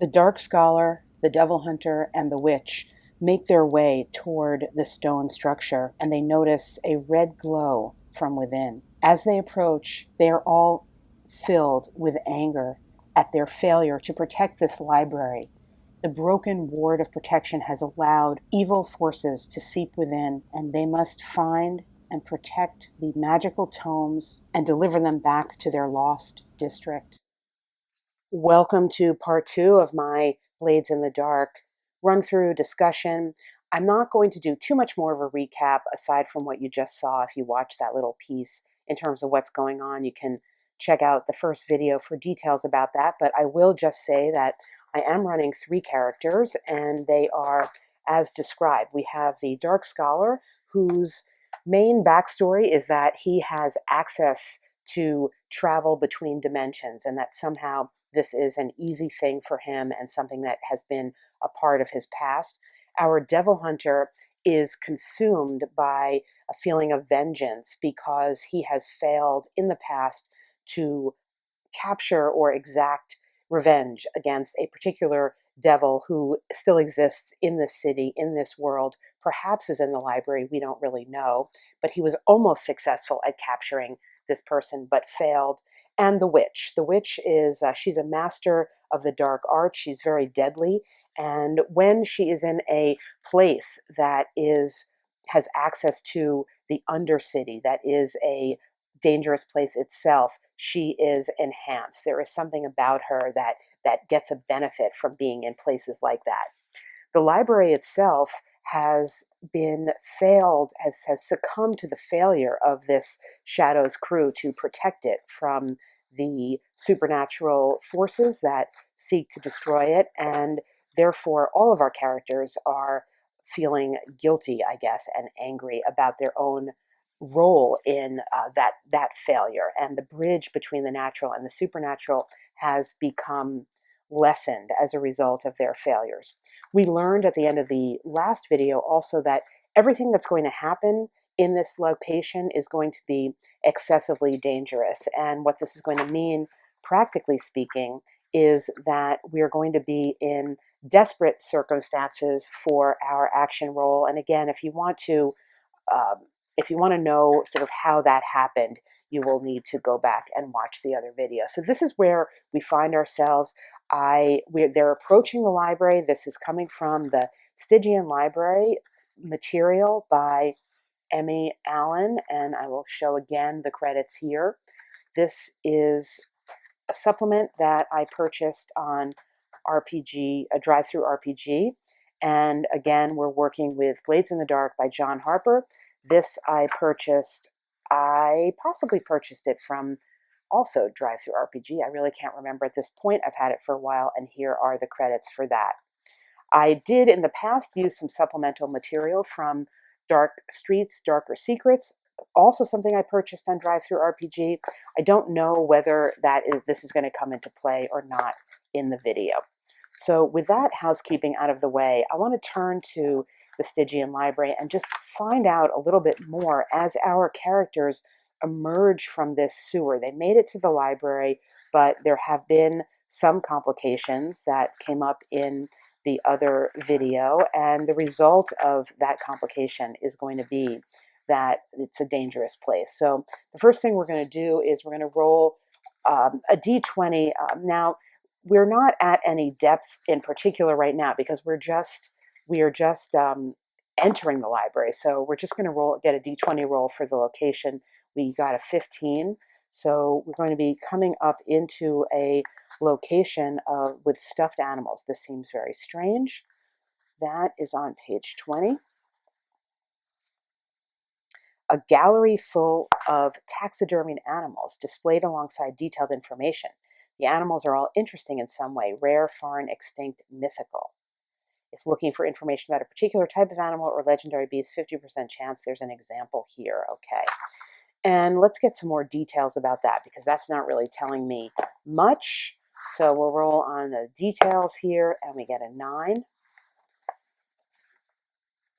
The dark scholar, the devil hunter, and the witch make their way toward the stone structure, and they notice a red glow from within. As they approach, they are all filled with anger at their failure to protect this library. The broken ward of protection has allowed evil forces to seep within, and they must find and protect the magical tomes and deliver them back to their lost district. Welcome to part two of my Blades in the Dark run through discussion. I'm not going to do too much more of a recap aside from what you just saw. If you watched that little piece in terms of what's going on, you can check out the first video for details about that. But I will just say that I am running three characters and they are as described. We have the Dark Scholar, whose main backstory is that he has access to travel between dimensions and that somehow this is an easy thing for him and something that has been a part of his past. Our devil hunter is consumed by a feeling of vengeance because he has failed in the past to capture or exact revenge against a particular devil who still exists in this city, in this world, perhaps is in the library, we don't really know, but he was almost successful at capturing this person but failed. And the witch. The witch is, she's a master of the dark arts. She's very deadly. And when she is in a place that has access to the undercity, that is a dangerous place itself, she is enhanced. There is something about her that gets a benefit from being in places like that. The library itself has succumbed to the failure of this Shadow's crew to protect it from the supernatural forces that seek to destroy it, and therefore all of our characters are feeling guilty, I guess, and angry about their own role in that failure. And the bridge between the natural and the supernatural has become lessened as a result of their failures. We learned at the end of the last video also that everything that's going to happen in this location is going to be excessively dangerous. And what this is going to mean, practically speaking, is that we are going to be in desperate circumstances for our action roll. And again, if you want to know sort of how that happened, you will need to go back and watch the other video. So this is where we find ourselves. They're approaching the library. This is coming from the Stygian Library material by Emmy Allen, and I will show again the credits here. This is a supplement that I purchased on RPG, a drive-through RPG. And again, we're working with Blades in the Dark by John Harper. This I possibly purchased it from also drive-through RPG. I really can't remember at this point. I've had it for a while, and here are the credits for that. I did in the past use some supplemental material from Dark Streets, Darker Secrets, also something I purchased on drive-through RPG. I don't know whether this is going to come into play or not in the video. So with that housekeeping out of the way, I want to turn to the Stygian Library and just find out a little bit more as our characters emerge from this sewer. They made it to the library, but there have been some complications that came up in the other video, and the result of that complication is going to be that it's a dangerous place. So the first thing we're going to do is we're going to roll a d20. Now, we're not at any depth in particular right now because we are just entering the library. So we're just going to get a d20 roll for the location. We got a 15. So we're going to be coming up into a location with stuffed animals. This seems very strange. That is on page 20. A gallery full of taxidermied animals displayed alongside detailed information. The animals are all interesting in some way, rare, foreign, extinct, mythical. If looking for information about a particular type of animal or legendary beast, 50% chance there's an example here. Okay. And let's get some more details about that because that's not really telling me much. So we'll roll on the details here and we get a 9.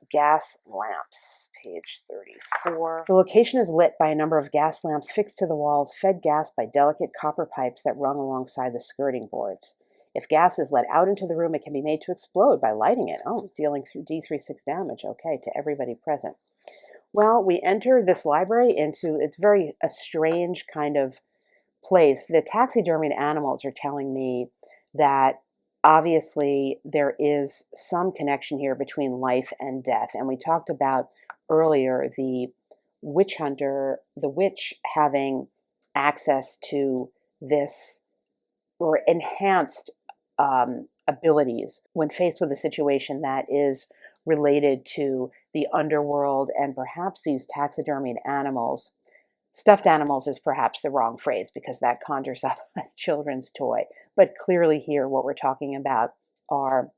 Gas lamps, page 34. The location is lit by a number of gas lamps fixed to the walls, fed gas by delicate copper pipes that run alongside the skirting boards. If gas is let out into the room, it can be made to explode by lighting it. Oh, dealing through D36 damage, okay, to everybody present. Well, we enter this library into, it's very a strange kind of place. The taxidermied animals are telling me that obviously there is some connection here between life and death. And we talked about earlier the witch hunter, the witch having access to this or enhanced abilities when faced with a situation that is related to the underworld and perhaps these taxidermied animals. Stuffed animals is perhaps the wrong phrase because that conjures up a children's toy. But clearly here what we're talking about are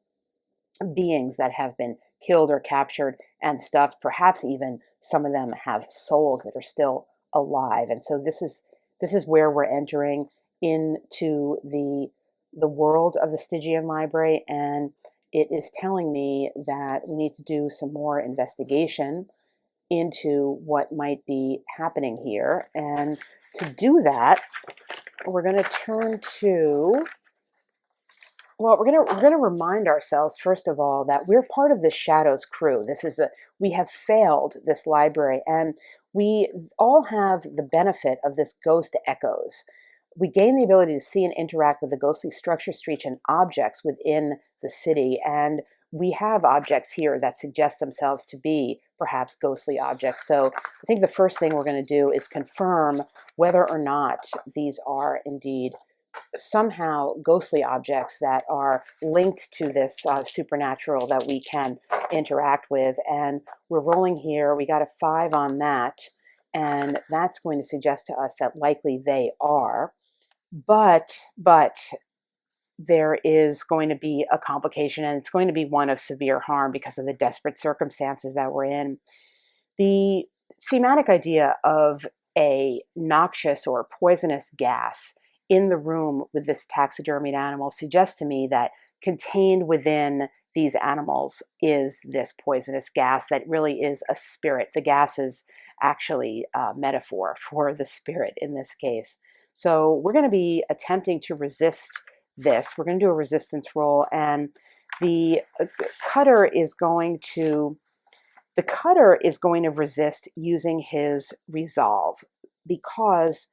beings that have been killed or captured and stuffed. Perhaps even some of them have souls that are still alive. And so this is where we're entering into the world of the Stygian library, and it is telling me that we need to do some more investigation into what might be happening here. And to do that, we're going to turn to, well, we're going to remind ourselves first of all that we're part of the Shadows crew. We have failed this library, and we all have the benefit of this ghost echoes. We gain the ability to see and interact with the ghostly structure, streets, and objects within the city. And we have objects here that suggest themselves to be perhaps ghostly objects. So I think the first thing we're going to do is confirm whether or not these are indeed somehow ghostly objects that are linked to this supernatural that we can interact with. And we're rolling here. We got a 5 on that. And that's going to suggest to us that likely they are. But there is going to be a complication, and it's going to be one of severe harm because of the desperate circumstances that we're in. The thematic idea of a noxious or poisonous gas in the room with this taxidermied animal suggests to me that contained within these animals is this poisonous gas that really is a spirit. The gas is actually a metaphor for the spirit in this case. So we're going to be attempting to resist this. We're going to do a resistance roll, and the cutter is going to resist using his resolve, because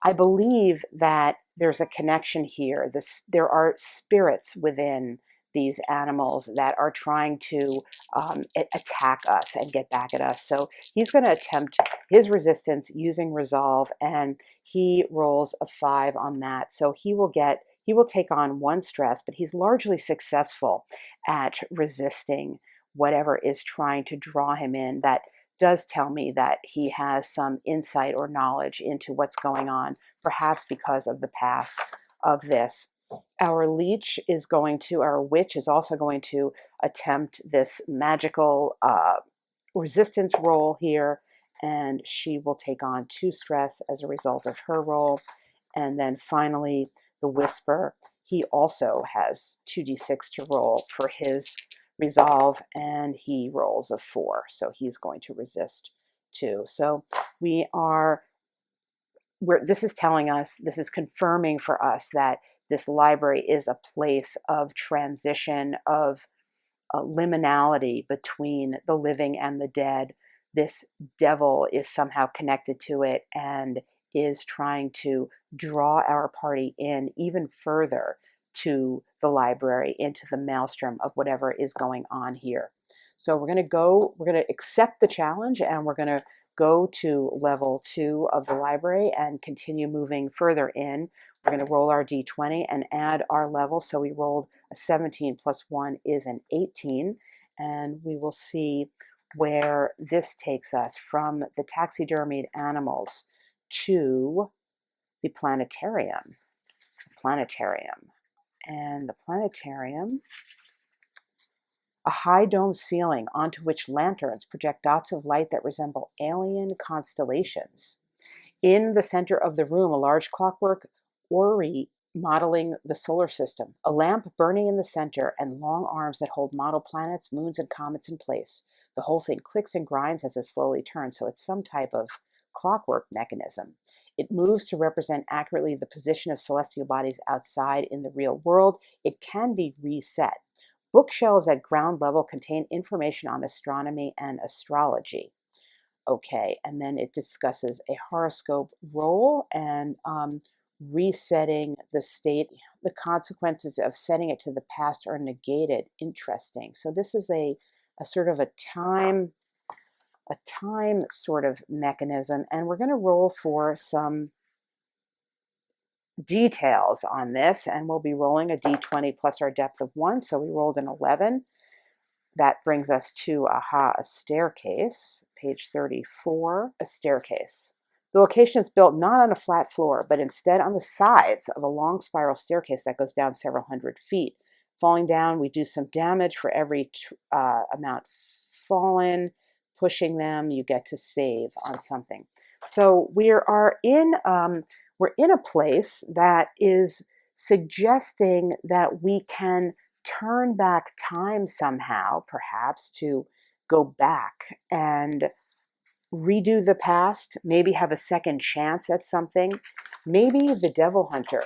I believe that there's a connection here. There are spirits within these animals that are trying to attack us and get back at us. So he's going to attempt his resistance using resolve, and he rolls a 5 on that. So he will take on 1 stress, but he's largely successful at resisting whatever is trying to draw him in. That does tell me that he has some insight or knowledge into what's going on, perhaps because of the past of this. Our witch is also going to attempt this magical resistance roll here, and she will take on 2 stress as a result of her roll. And then finally, the whisper, he also has 2d6 to roll for his resolve, and he rolls a 4, so he's going to resist too. So this is confirming for us that this library is a place of transition, of liminality between the living and the dead. This devil is somehow connected to it and is trying to draw our party in even further to the library, into the maelstrom of whatever is going on here. So we're going to accept the challenge, and we're going to go to level 2 of the library and continue moving further in. We're going to roll our d20 and add our level. So we rolled a 17 plus 1 is an 18, and we will see where this takes us from the taxidermied animals to the planetarium. And the planetarium, a high dome ceiling onto which lanterns project dots of light that resemble alien constellations. In the center of the room, a large clockwork orrery modeling the solar system, a lamp burning in the center, and long arms that hold model planets, moons, and comets in place. The whole thing clicks and grinds as it slowly turns, so it's some type of clockwork mechanism. It moves to represent accurately the position of celestial bodies outside in the real world. It can be reset. Bookshelves at ground level contain information on astronomy and astrology. Okay, and then it discusses a horoscope role and resetting the state. The consequences of setting it to the past are negated. Interesting. So this is a sort of a time sort of mechanism, and we're going to roll for some details on this, and we'll be rolling a d20 plus our depth of 1. So we rolled an 11. That brings us to, a staircase, page 34, a staircase. The location is built not on a flat floor, but instead on the sides of a long spiral staircase that goes down several hundred feet. Falling down, we do some damage for every amount fallen. Pushing them, you get to save on something. So we're in a place that is suggesting that we can turn back time somehow, perhaps to go back and redo the past, maybe have a second chance at something. Maybe the devil hunter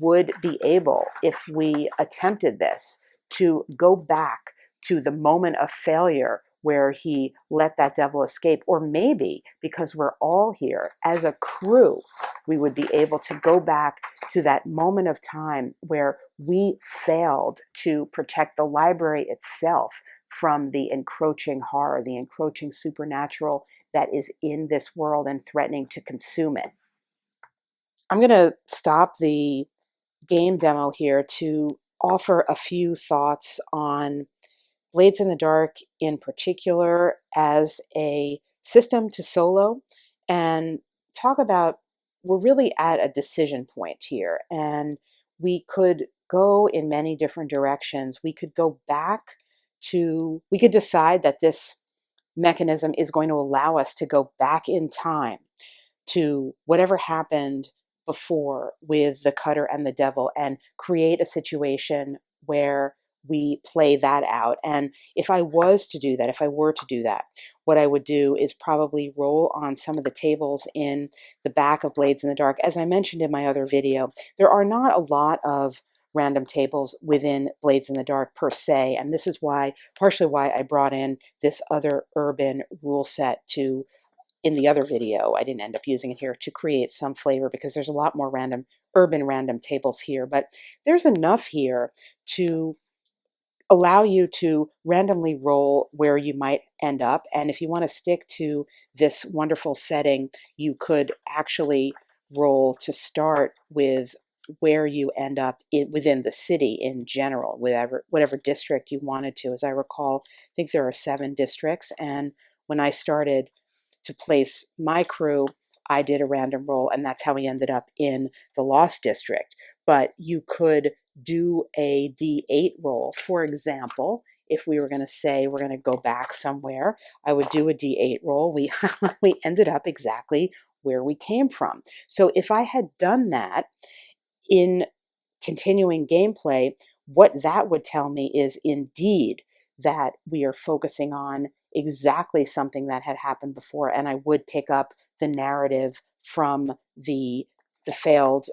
would be able, if we attempted this, to go back to the moment of failure where he let that devil escape. Or maybe, because we're all here as a crew, we would be able to go back to that moment of time where we failed to protect the library itself from the encroaching horror, the encroaching supernatural that is in this world and threatening to consume it. I'm going to stop the game demo here to offer a few thoughts on Blades in the Dark in particular as a system to solo, and talk about, we're really at a decision point here, and we could go in many different directions. We could go back to, we could decide that this mechanism is going to allow us to go back in time to whatever happened before with the cutter and the devil and create a situation where we play that out. And if I were to do that, what I would do is probably roll on some of the tables in the back of Blades in the Dark. As I mentioned in my other video, there are not a lot of random tables within Blades in the Dark per se, and this is partially why I brought in this other urban rule set to, in the other video, I didn't end up using it here, to create some flavor, because there's a lot more urban random tables here, but there's enough here to allow you to randomly roll where you might end up. And if you want to stick to this wonderful setting, you could actually roll to start with where you end up within the city in general, whatever district you wanted to. As I recall, I think there are 7 districts, and when I started to place my crew, I did a random roll, and that's how we ended up in the Lost District. But you could do a D8 roll. For example, if we were going to say we're going to go back somewhere, I would do a D8 roll. We ended up exactly where we came from. So if I had done that in continuing gameplay, what that would tell me is indeed that we are focusing on exactly something that had happened before, and I would pick up the narrative from the failed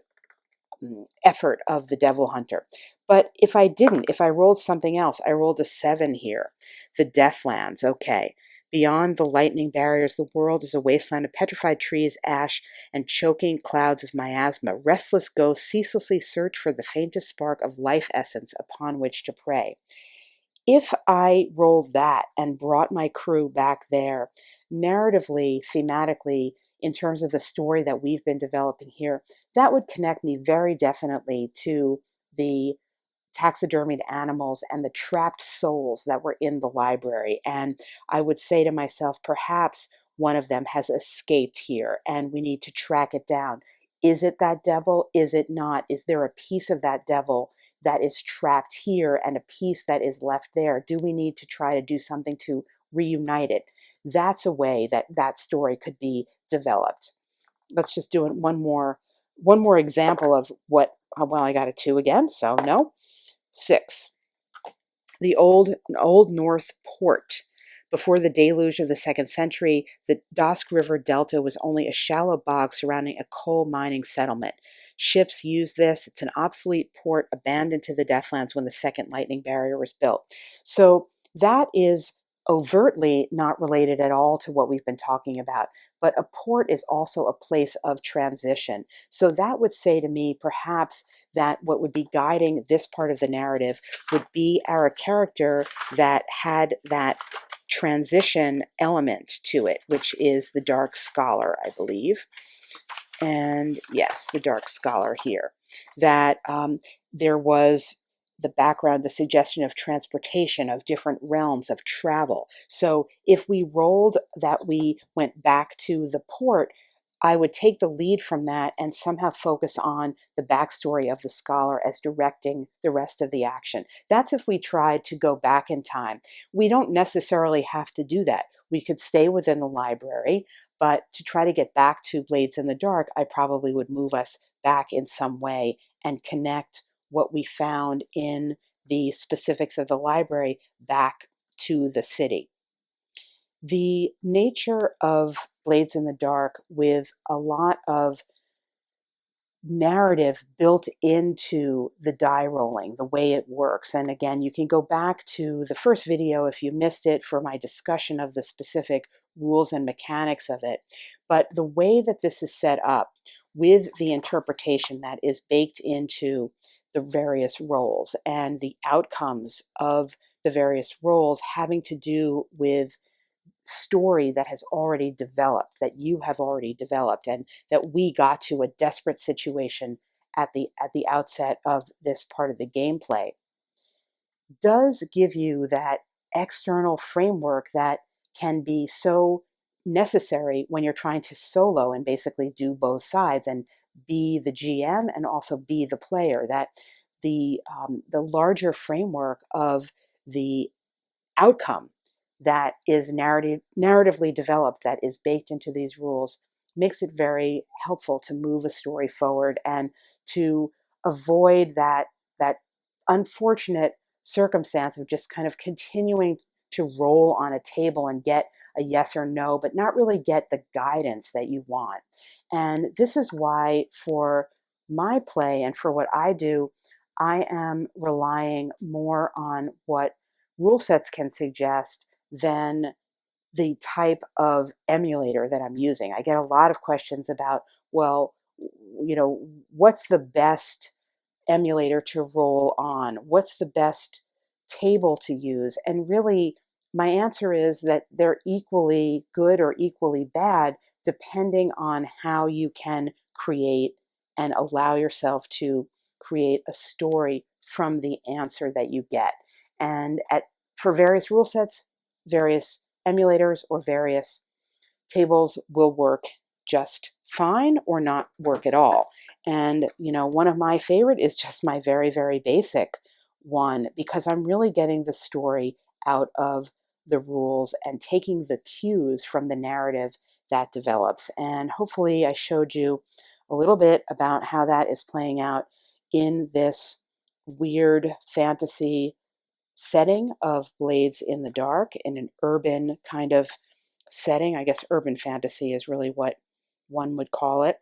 effort of the devil hunter. But if I didn't, if I rolled something else, I rolled a 7 here. The Deathlands, okay. Beyond the lightning barriers, the world is a wasteland of petrified trees, ash, and choking clouds of miasma. Restless ghosts ceaselessly search for the faintest spark of life essence upon which to prey. If I rolled that and brought my crew back there, narratively, thematically, in terms of the story that we've been developing here, that would connect me very definitely to the taxidermied animals and the trapped souls that were in the library. And I would say to myself, perhaps one of them has escaped here and we need to track it down. Is it that devil? Is it not? Is there a piece of that devil that is trapped here and a piece that is left there? Do we need to try to do something to reunite it? That's a way that that story could be developed. Let's just do one more example of what, well, I got a 2 again, so no. 6. The old North Port. Before the deluge of the 2nd century, the Dosk River Delta was only a shallow bog surrounding a coal mining settlement. Ships used this. It's an obsolete port abandoned to the Deathlands when the Second Lightning Barrier was built. So that is overtly not related at all to what we've been talking about. But a port is also a place of transition. So that would say to me, perhaps, that what would be guiding this part of the narrative would be our character that had that transition element to it, which is the Dark Scholar, I believe. And yes, the Dark Scholar here. That there was the background, the suggestion of transportation, of different realms, of travel. So if we rolled that we went back to the port, I would take the lead from that and somehow focus on the backstory of the scholar as directing the rest of the action. That's if we tried to go back in time. We don't necessarily have to do that. We could stay within the library, but to try to get back to Blades in the Dark, I probably would move us back in some way and connect what we found in the specifics of the library back to the city. The nature of Blades in the Dark, with a lot of narrative built into the die rolling, the way it works. And again, you can go back to the first video if you missed it for my discussion of the specific rules and mechanics of it. But the way that this is set up with the interpretation that is baked into the various roles and the outcomes of the various roles having to do with story that has already developed, that you have already developed, and that we got to a desperate situation at the outset of this part of the gameplay, does give you that external framework that can be so necessary when you're trying to solo and basically do both sides and be the GM and also be the player. That the larger framework of the outcome that is narratively developed, that is baked into these rules, makes it very helpful to move a story forward and to avoid that unfortunate circumstance of just kind of continuing to roll on a table and get a yes or no, but not really get the guidance that you want. And this is why, for my play and for what I do, I am relying more on what rule sets can suggest than the type of emulator that I'm using. I get a lot of questions about, well, what's the best emulator to roll on? What's the best table to use? And really, my answer is that they're equally good or equally bad, depending on how you can create and allow yourself to create a story from the answer that you get. And for various rule sets, various emulators or various tables will work just fine or not work at all. And, one of my favorite is just my very, very basic one, because I'm really getting the story out of the rules and taking the cues from the narrative that develops. And hopefully I showed you a little bit about how that is playing out in this weird fantasy setting of Blades in the Dark, in an urban kind of setting. I guess urban fantasy is really what one would call it.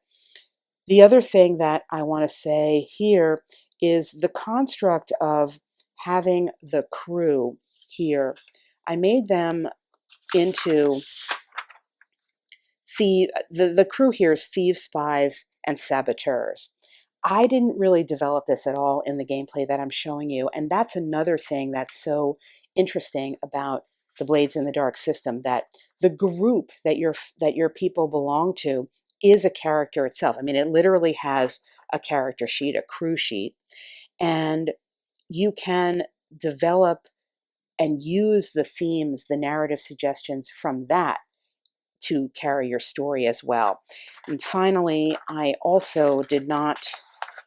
The other thing that I want to say here is the construct of having the crew here. I made them into the crew here is thieves, spies, and saboteurs. I didn't really develop this at all in the gameplay that I'm showing you, and that's another thing that's so interesting about the Blades in the Dark system, that the group that your people belong to is a character itself. I mean, it literally has a character sheet, a crew sheet, and you can develop and use the themes, the narrative suggestions from that to carry your story as well. And finally, I also did not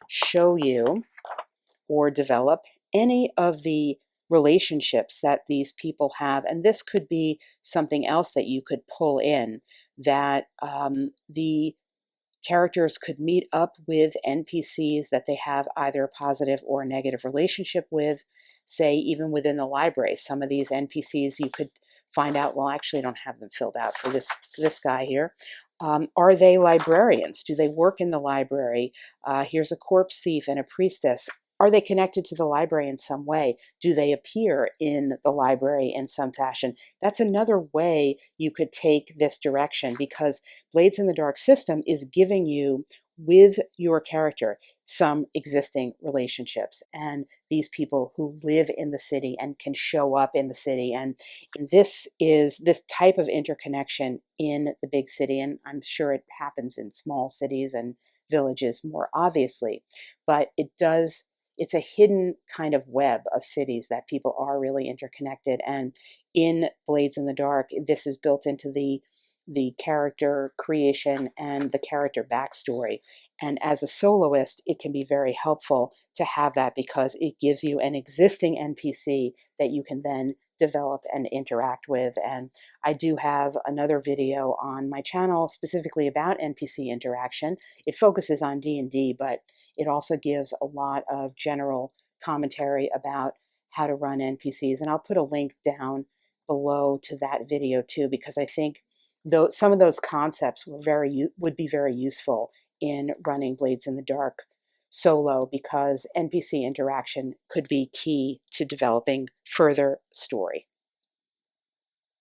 show you or develop any of the relationships that these people have. And this could be something else that you could pull in, that the characters could meet up with NPCs that they have either a positive or a negative relationship with, say, even within the library. Some of these NPCs you could find out, well, actually I don't have them filled out for this guy here. Are they librarians? Do they work in the library? Here's a corpse thief and a priestess. Are they connected to the library in some way? Do they appear in the library in some fashion? That's another way you could take this direction, because Blades in the Dark system is giving you, with your character, some existing relationships and these people who live in the city and can show up in the city. And this is this type of interconnection in the big city, and I'm sure it happens in small cities and villages more obviously, but it's a hidden kind of web of cities that people are really interconnected. And in Blades in the Dark, this is built into the character creation and the character backstory. And as a soloist, it can be very helpful to have that, because it gives you an existing NPC that you can then develop and interact with. And I do have another video on my channel specifically about NPC interaction. It focuses on D&D, but it also gives a lot of general commentary about how to run NPCs. And I'll put a link down below to that video too, because I think though some of those concepts would be very useful in running Blades in the Dark solo, because NPC interaction could be key to developing further story.